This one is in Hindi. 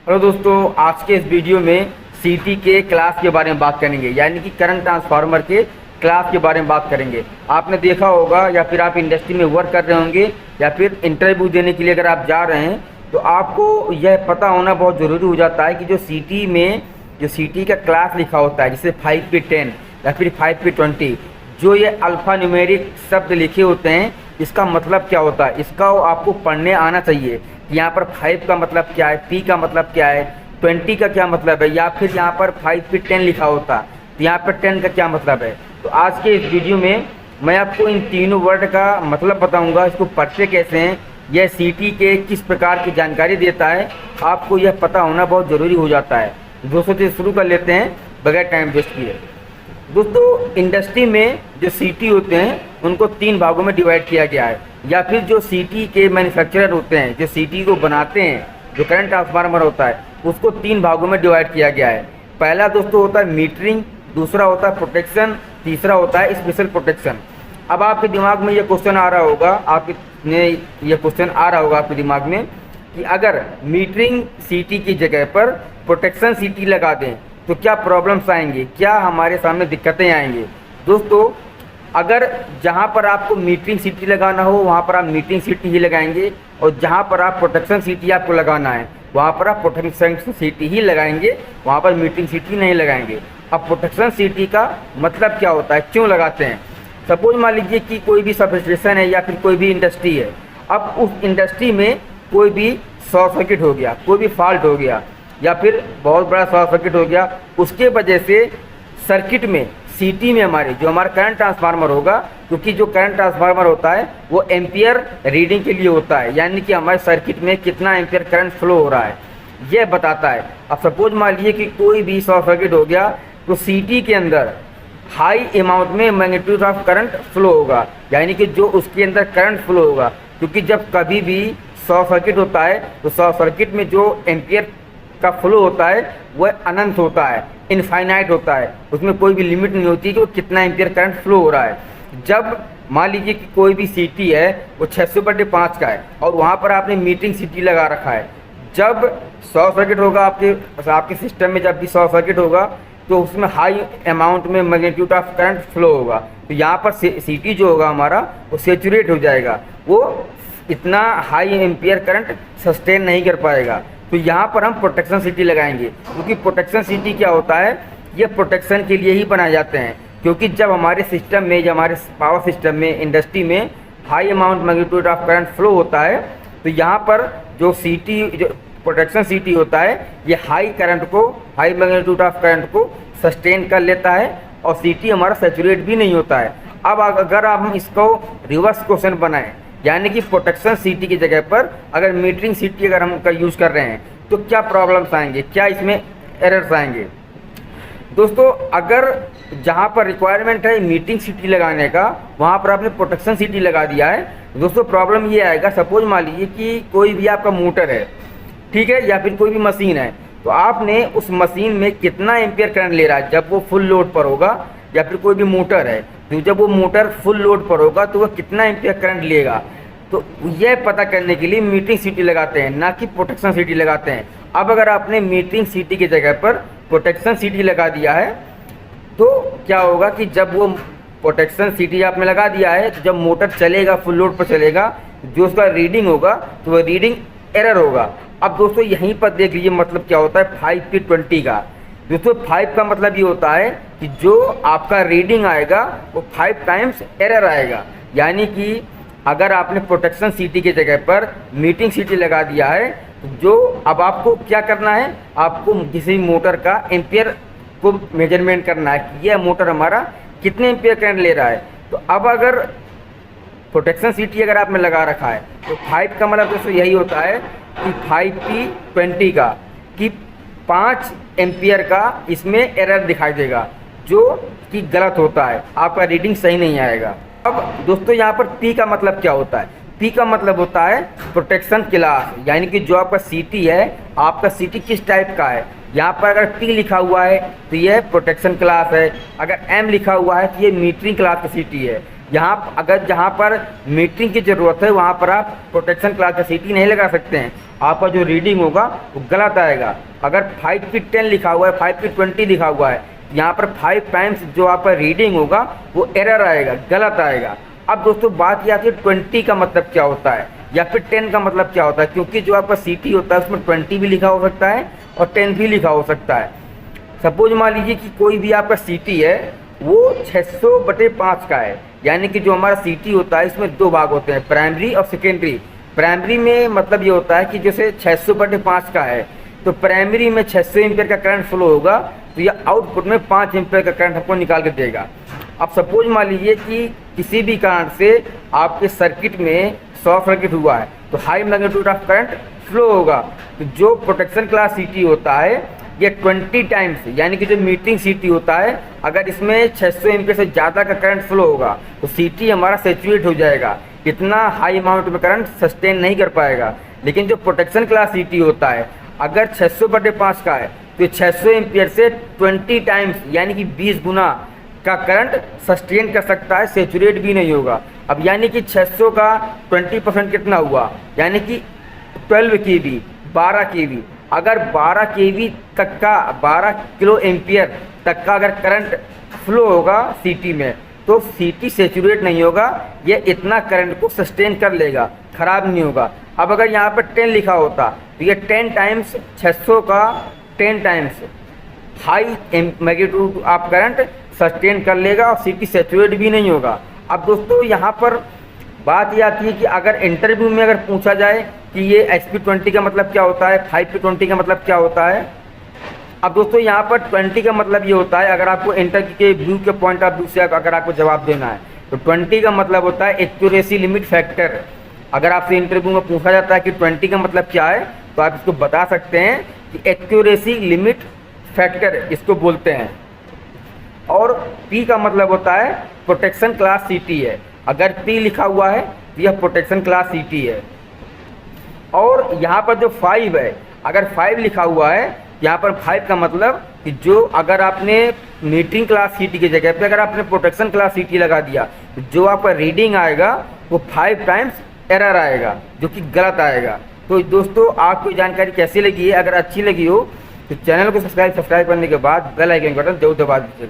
हेलो दोस्तों, आज के इस वीडियो में सीटी के क्लास के बारे में बात करेंगे, यानी कि करंट ट्रांसफार्मर के क्लास के बारे में बात करेंगे। आपने देखा होगा या फिर आप इंडस्ट्री में वर्क कर रहे होंगे या फिर इंटरव्यू देने के लिए अगर आप जा रहे हैं तो आपको यह पता होना बहुत ज़रूरी हो जाता है कि जो सीटी में जो सीटी का क्लास लिखा होता है, जैसे 5P10 या फिर 5P20, जो ये अल्फ़ा न्यूमेरिक शब्द लिखे होते हैं, इसका मतलब क्या होता है, इसका आपको पढ़ने आना चाहिए कि यहाँ पर 5 का मतलब क्या है, P का मतलब क्या है, 20 का क्या मतलब है, या फिर यहाँ पर 5P10 लिखा होता तो यहाँ पर 10 का क्या मतलब है। तो आज के इस वीडियो में मैं आपको इन तीनों वर्ड का मतलब बताऊंगा, इसको पढ़ते कैसे हैं, यह सीटी के किस प्रकार की जानकारी देता है, आपको यह पता होना बहुत ज़रूरी हो जाता है। दोस्तों तो शुरू कर लेते हैं बगैर टाइम वेस्ट किए। दोस्तों, इंडस्ट्री में जो सीटी होते हैं उनको 3 भागों में डिवाइड किया गया है, या फिर जो सीटी के मैन्युफैक्चरर होते हैं, जो सीटी को बनाते हैं, जो करंट ट्रांसफार्मर होता है, उसको 3 भागों में डिवाइड किया गया है। पहला दोस्तों होता है मीटरिंग, दूसरा होता है प्रोटेक्शन, तीसरा होता है स्पेशल प्रोटेक्शन। अब आपके दिमाग में ये क्वेश्चन आ रहा होगा, आपके दिमाग में कि अगर मीटरिंग सीटी की जगह पर प्रोटेक्शन सीटी लगा दें तो क्या प्रॉब्लम्स आएंगे, क्या हमारे सामने दिक्कतें आएंगी। दोस्तों, अगर जहां पर आपको मीटरिंग सीटी लगाना हो वहां पर आप मीटरिंग सीटी ही लगाएंगे, और जहां पर आप प्रोटेक्शन सीटी आपको लगाना है वहां पर आप प्रोटेक्शन सीटी ही लगाएंगे, वहां पर मीटरिंग सीटी नहीं लगाएंगे। अब प्रोटेक्शन सीटी का मतलब क्या होता है, क्यों लगाते हैं। सपोज मान लीजिए कि कोई भी सब स्टेशन है या फिर कोई भी इंडस्ट्री है। अब उस इंडस्ट्री में कोई भी शॉर्ट सर्किट हो गया, कोई भी फॉल्ट हो गया, या फिर बहुत बड़ा शॉर्ट सर्किट हो गया, उसके वजह से सर्किट में सीटी में हमारा करंट ट्रांसफार्मर होगा, क्योंकि जो करंट ट्रांसफार्मर होता है वो एम्पियर रीडिंग के लिए होता है, यानी कि हमारे सर्किट में कितना एम्पियर करंट फ्लो हो रहा है यह बताता है। अब सपोज मान लीजिए कि कोई भी शॉर्ट सर्किट हो गया तो सीटी के अंदर हाई अमाउंट में मैग्नीट्यूड ऑफ करंट फ्लो होगा, यानी कि जो उसके अंदर करंट फ्लो होगा, क्योंकि जब कभी भी शॉर्ट सर्किट होता है तो शॉर्ट सर्किट में जो एम्पियर का फ्लो होता है वह अनंत होता है, इनफाइनाइट होता है, उसमें कोई भी लिमिट नहीं होती कि वो कितना एम्पियर करंट फ्लो हो रहा है। जब मान लीजिए कि कोई भी सीटी है वो 600/5 का है और वहाँ पर आपने मीटरिंग सीटी लगा रखा है, जब शॉर्ट सर्किट होगा आपके सिस्टम में, जब भी शॉर्ट सर्किट होगा तो उसमें हाई अमाउंट में मैग्नीट्यूड ऑफ करंट फ्लो होगा, तो यहाँ पर सीटी जो होगा हमारा वो सेचुरेट हो जाएगा, वो इतना हाई एम्पियर करंट सस्टेन नहीं कर पाएगा। तो यहाँ पर हम प्रोटेक्शन सीटी लगाएंगे, क्योंकि प्रोटेक्शन सीटी क्या होता है, ये प्रोटेक्शन के लिए ही बनाए जाते हैं, क्योंकि जब हमारे सिस्टम में, जब हमारे पावर सिस्टम में, इंडस्ट्री में high amount magnitude of current flow होता है तो यहाँ पर जो प्रोटेक्शन सीटी होता है ये हाई मैग्नीट्यूड ऑफ करंट को सस्टेन कर लेता है और सीटी हमारा सैचुरेट भी नहीं होता है। अब अगर हम इसको रिवर्स क्वेश्चन बनाएं, यानी कि प्रोटेक्शन सीटी की जगह पर अगर मीटरिंग सीटी अगर हम का यूज़ कर रहे हैं तो क्या प्रॉब्लम्स आएंगे, क्या इसमें एरर्स आएंगे। दोस्तों, अगर जहां पर रिक्वायरमेंट है मीटरिंग सीटी लगाने का वहां पर आपने प्रोटेक्शन सीटी लगा दिया है, दोस्तों प्रॉब्लम ये आएगा। सपोज मान लीजिए कि कोई भी आपका मोटर है, ठीक है, या फिर कोई भी मशीन है, तो आपने उस मशीन में कितना एम्पियर करंट ले रहा है जब वो फुल लोड पर होगा, या फिर कोई भी मोटर है तो जब वो मोटर फुल लोड पर होगा तो वह कितना एम्पियर करंट लेगा। तो यह पता करने के लिए मीटरिंग सीटी लगाते हैं, ना कि प्रोटेक्शन सीटी लगाते हैं। अब अगर आपने मीटरिंग सीटी की जगह पर प्रोटेक्शन सीटी लगा दिया है तो क्या होगा कि जब वो प्रोटेक्शन सीटी आपने लगा दिया है तो जब मोटर चलेगा, फुल लोड पर चलेगा, जो उसका रीडिंग होगा तो वह रीडिंग एरर होगा। अब दोस्तों यहीं पर देख लीजिए मतलब क्या होता है 5P20 का। दोस्तों 5 का मतलब ये होता है कि जो आपका रीडिंग आएगा वो 5 टाइम्स एरर आएगा, यानी कि अगर आपने प्रोटेक्शन सीटी की जगह पर मीटरिंग सीटी लगा दिया है तो जो अब आपको क्या करना है, आपको किसी मोटर का एम्पियर को मेजरमेंट करना है कि यह मोटर हमारा कितने एम्पियर करंट ले रहा है। तो अब अगर प्रोटेक्शन सीटी अगर आपने लगा रखा है तो 5 का मतलब दोस्तों यही होता है कि 5P20 का कि 5 एम्पियर का इसमें एरर दिखाई देगा, जो कि गलत होता है, आपका रीडिंग सही नहीं आएगा। अब दोस्तों यहाँ पर P का मतलब क्या होता है, P का मतलब होता है प्रोटेक्शन क्लास, यानी कि जो आपका सीटी है, आपका सीटी किस टाइप का है। यहाँ पर अगर P लिखा हुआ है तो यह प्रोटेक्शन क्लास है, अगर M लिखा हुआ है तो ये मीटरिंग क्लास का सीटी है। यहाँ अगर जहाँ पर मीटरिंग की ज़रूरत है वहाँ पर आप प्रोटेक्शन क्लास का सीटी नहीं लगा सकते हैं, आपका जो रीडिंग होगा वो गलत आएगा। अगर 5 फीट 10 लिखा हुआ है, 5 फीट 20 लिखा हुआ है, यहाँ पर 5 टाइम्स जो आपका रीडिंग होगा वो एरर आएगा, गलत आएगा। अब दोस्तों बात ये आती है 20 का मतलब क्या होता है या फिर 10 का मतलब क्या होता है, क्योंकि जो आपका सीटी होता है उसमें 20 भी लिखा हो सकता है और 10 भी लिखा हो सकता है। सपोज मान लीजिए कि कोई भी आपका सीटी है वो 600/5 का है, यानी कि जो हमारा सीटी होता है इसमें 2 भाग होते हैं, प्राइमरी और सेकेंडरी। प्राइमरी में मतलब ये होता है कि जैसे 600/5 का है तो प्राइमरी में 600 एम्पियर का करंट फ्लो होगा, तो ये आउटपुट में 5 एम्पियर का करंट हमको निकाल के देगा। अब सपोज मान लीजिए कि किसी भी कारण से आपके सर्किट में शॉर्ट सर्किट हुआ है तो high magnitude of current flow होगा, तो जो प्रोटेक्शन क्लास सीटी होता है ये 20 टाइम्स, यानी कि जो मीटरिंग सीटी होता है अगर इसमें 600 एम्पियर से ज़्यादा का करंट फ्लो होगा तो सीटी हमारा सेचुरेट हो जाएगा, इतना हाई अमाउंट में करंट सस्टेन नहीं कर पाएगा। लेकिन जो प्रोटेक्शन क्लास सीटी होता है अगर 600/5 का है तो 600 एम्पियर से 20 टाइम्स यानी कि 20 गुना का करंट सस्टेन कर सकता है, सेचुरेट भी नहीं होगा। अब यानी कि 600 का 20% कितना हुआ, यानी कि 12 kV, 12 kV। अगर 12 kV तक का 12 किलो एम्पियर तक का अगर करंट फ्लो होगा सीटी में तो सीटी सेचुरेट नहीं होगा, ये इतना करंट को सस्टेन कर लेगा, ख़राब नहीं होगा। अब अगर यहाँ पर 10 लिखा होता तो ये 10 टाइम्स 600 का 10 times high magnitude of current sustain कर लेगा और सीटी सेचुरेट भी नहीं होगा। अब दोस्तों यहाँ पर बात ये आती है कि अगर इंटरव्यू में अगर पूछा जाए कि ये SP20 का मतलब क्या होता है, 5P20 का मतलब क्या होता है। अब दोस्तों यहाँ पर 20 का मतलब ये होता है, अगर आपको इंटरव्यू के व्यू के पॉइंट ऑफ व्यू से अगर आपको जवाब देना है तो 20 का मतलब होता है एक्यूरेसी लिमिट फैक्टर। अगर आपसे इंटरव्यू में पूछा जाता है कि 20 का मतलब क्या है तो आप इसको बता सकते हैं कि एक्यूरेसी लिमिट फैक्टर इसको बोलते हैं। और P का मतलब होता है प्रोटेक्शन क्लास सीटी है, अगर P लिखा हुआ है तो यह प्रोटेक्शन क्लास सीटी है। और यहाँ पर जो 5 है, अगर 5 लिखा हुआ है यहाँ पर 5 का मतलब कि जो अगर आपने मीटरिंग क्लास सीटी की जगह पे अगर आपने प्रोटेक्शन क्लास सीटी लगा दिया तो जो आपका रीडिंग आएगा वो 5 टाइम्स एरर आएगा, जो कि गलत आएगा। तो दोस्तों आपको जानकारी कैसी लगी है, अगर अच्छी लगी हो तो चैनल को सब्सक्राइब करने के बाद बेल आइकन बटन जरूर दबा दीजिएगा।